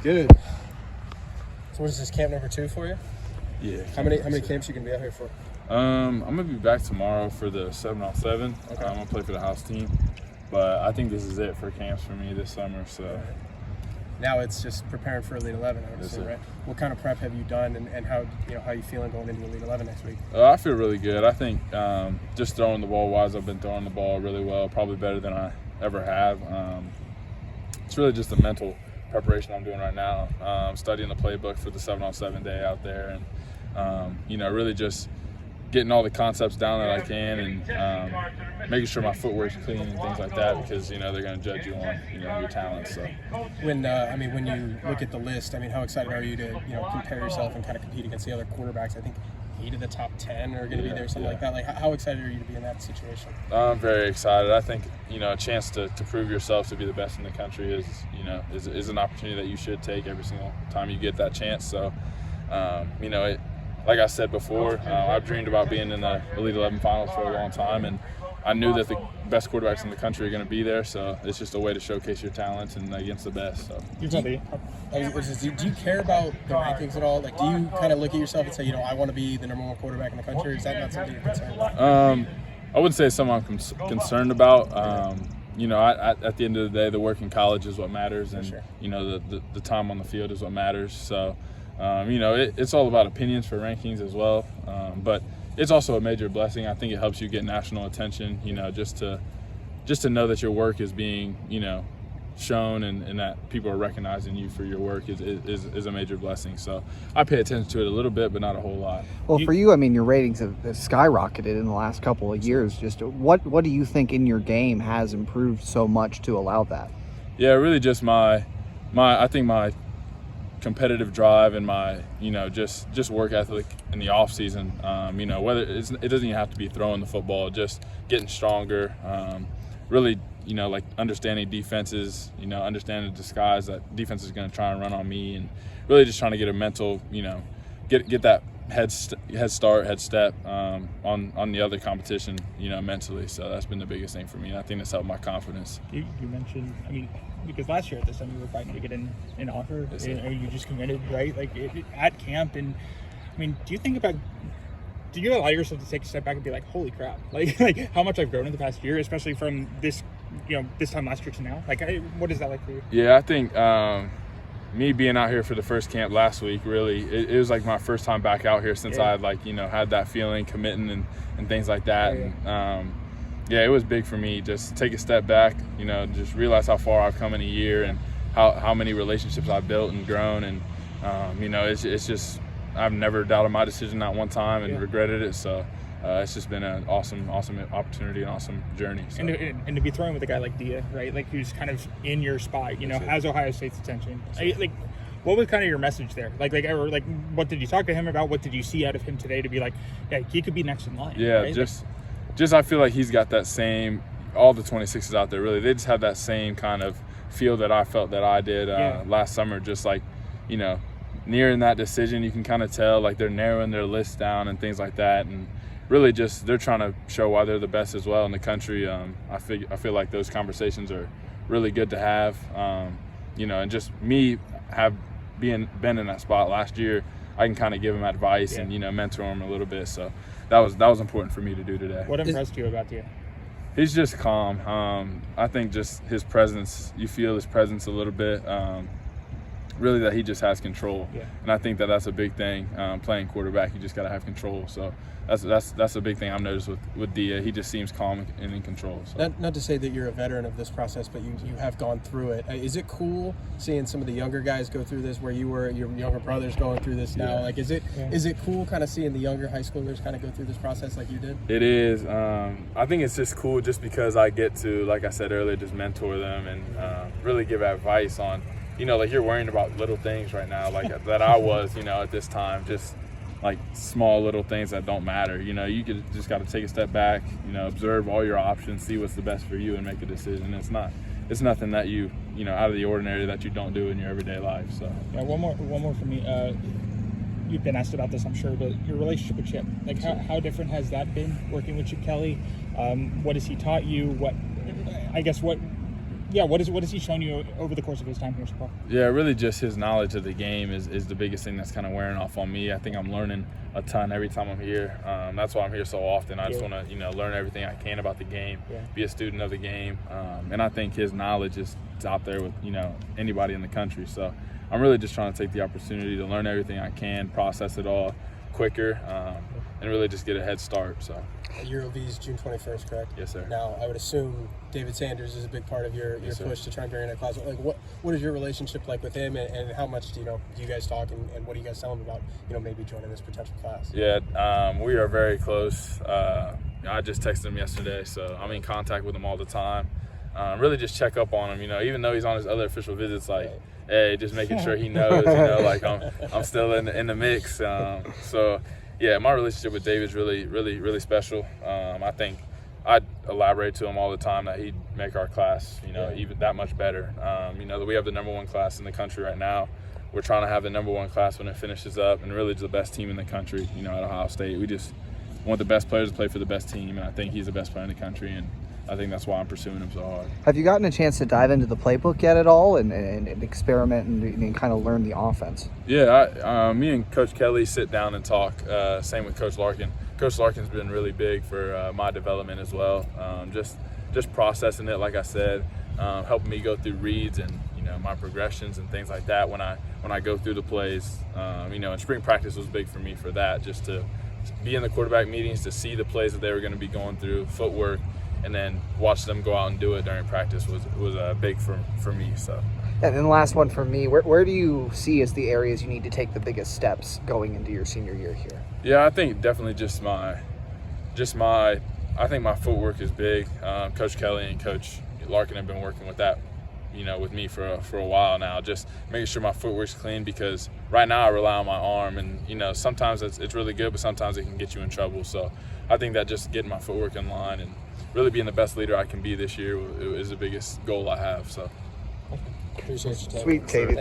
Good. So what is this, camp number 2 for you? Yeah. How many camps you gonna be out here for? I'm gonna be back tomorrow for the 7-on-7. Okay. I'm gonna play for the house team, but I think this is it for camps for me this summer. So now it's just preparing for Elite 11, I would assume, right? What kind of prep have you done, and how you feeling going into Elite 11 next week? I feel really good. I think just throwing the ball wise, I've been throwing the ball really well, probably better than I ever have. It's really just a mental preparation I'm doing right now. Studying the playbook for the 7-on-7 day out there, and really just getting all the concepts down that I can, and making sure my footwork's clean and things like that, because they're going to judge you on your talents. So when you look at the list, how excited are you to compare yourself and kind of compete against the other quarterbacks? I think 8 of the top 10 are going to be there, something like that. Like, how excited are you to be in that situation? I'm very excited. I think a chance to prove yourself to be the best in the country is an opportunity that you should take every single time you get that chance. So like I said before, I've dreamed about being in the Elite 11 finals for a long time, and I knew that the best quarterbacks in the country are going to be there. So it's just a way to showcase your talents and against the best. So do you care about the rankings at all? Like, do you kind of look at yourself and say, I want to be the number 1 quarterback in the country? Or is that not something you're concerned about? I wouldn't say it's something I'm concerned about. At the end of the day, the work in college is what matters, and sure. The time on the field is what matters. So it's all about opinions for rankings as well, but it's also a major blessing. I think it helps you get national attention, just to know that your work is being shown, and that people are recognizing you for your work is a major blessing. So I pay attention to it a little bit, but not a whole lot. Well, for you, your ratings have skyrocketed in the last couple of years. Just what do you think in your game has improved so much to allow that? Yeah, really just my competitive drive and my just work ethic in the off season. Whether it doesn't even have to be throwing the football, just getting stronger. Really, like understanding defenses, understanding the disguise that defense is going to try and run on me, and really just trying to get a mental, get that head step on the other competition, mentally. So that's been the biggest thing for me, and I think that's helped my confidence. You mentioned, because last year at this time you were fighting to get an offer, yes, you just committed, right? Like at camp, and do you allow yourself to take a step back and be like, holy crap, like how much I've grown in the past year, especially from this time last year to now? Like, what is that like for you? Yeah, I think me being out here for the first camp last week, really, it was like my first time back out here since I had had that feeling, committing and things like that. And it was big for me. Just take a step back, just realize how far I've come in a year, and how many relationships I've built and grown. And it's just, I've never doubted my decision, not one time, and regretted it. So it's just been an awesome opportunity, an awesome journey. So. And to be throwing with a guy like Dia, right? Like, who's kind of in your spot, has Ohio State's attention. What was kind of your message there? Like, what did you talk to him about? What did you see out of him today to be like, yeah, he could be next in line? Yeah, right? just I feel like he's got that same, all the 26s out there, really, they just have that same kind of feel that I felt that I did last summer. Just like, nearing that decision, you can kind of tell, like, they're narrowing their list down and things like that, and really just they're trying to show why they're the best as well in the country. I feel like those conversations are really good to have, and just me been in that spot last year, I can kind of give him advice and mentor him a little bit. So that was important for me to do today. What impressed you about Dia? He's just calm. I think just his presence, you feel his presence a little bit. Really, that he just has control, and I think that's a big thing. Playing quarterback, you just got to have control. So that's a big thing I've noticed with Dia. He just seems calm and in control. So. Not to say that you're a veteran of this process, but you have gone through it. Is it cool seeing some of the younger guys go through this, where you were, your younger brother's going through this now? Like, is it cool kind of seeing the younger high schoolers kind of go through this process like you did? It is. I think it's just cool just because I get to, like I said earlier, just mentor them and really give advice on, like, you're worrying about little things right now, like that I was, at this time, just like small little things that don't matter. You just got to take a step back, observe all your options, see what's the best for you, and make a decision. It's nothing that you out of the ordinary that you don't do in your everyday life. So yeah, one more for me. You've been asked about this, I'm sure, but your relationship with Chip, like how different has that been working with Chip Kelly? What has he taught you? what has he shown you over the course of his time here so far? Yeah, really just his knowledge of the game is the biggest thing that's kind of wearing off on me. I think I'm learning a ton every time I'm here. That's why I'm here so often. I just want to, learn everything I can about the game, be a student of the game. And I think his knowledge is out there with, anybody in the country. So I'm really just trying to take the opportunity to learn everything I can, process it all quicker, and really just get a head start. So EuroV's June 21st, correct? Yes, sir. Now, I would assume David Sanders is a big part of your push to try and bring in a class. Like, what is your relationship like with him, and how much do you guys talk, and what do you guys tell him about, maybe joining this potential class? Yeah, we are very close. I just texted him yesterday, so I'm in contact with him all the time. Really just check up on him, even though he's on his other official visits, like, hey, just making sure he knows, like I'm still in the mix. So, yeah, my relationship with David's really, really, really special. I think I'd elaborate to him all the time that he'd make our class, even that much better. That we have the #1 class in the country right now. We're trying to have the #1 class when it finishes up, and really the best team in the country, at Ohio State. We just want the best players to play for the best team, and I think he's the best player in the country, and I think that's why I'm pursuing him so hard. Have you gotten a chance to dive into the playbook yet at all and experiment and kind of learn the offense? Yeah, me and Coach Kelly sit down and talk. Same with Coach Larkin. Coach Larkin's been really big for my development as well. Just processing it, like I said, helping me go through reads and my progressions and things like that when I go through the plays. And spring practice was big for me for that, just to be in the quarterback meetings, to see the plays that they were going to be going through, footwork, and then watch them go out and do it during practice was big for me. So. And then the last one for me, where do you see as the areas you need to take the biggest steps going into your senior year here? Yeah, I think definitely I think my footwork is big. Coach Kelly and Coach Larkin have been working with that, with me for a while now, just making sure my footwork's clean, because right now I rely on my arm, and sometimes it's really good, but sometimes it can get you in trouble. So I think that just getting my footwork in line and really being the best leader I can be this year is the biggest goal I have. So Appreciate you, Tavein. Sweet, Tavein.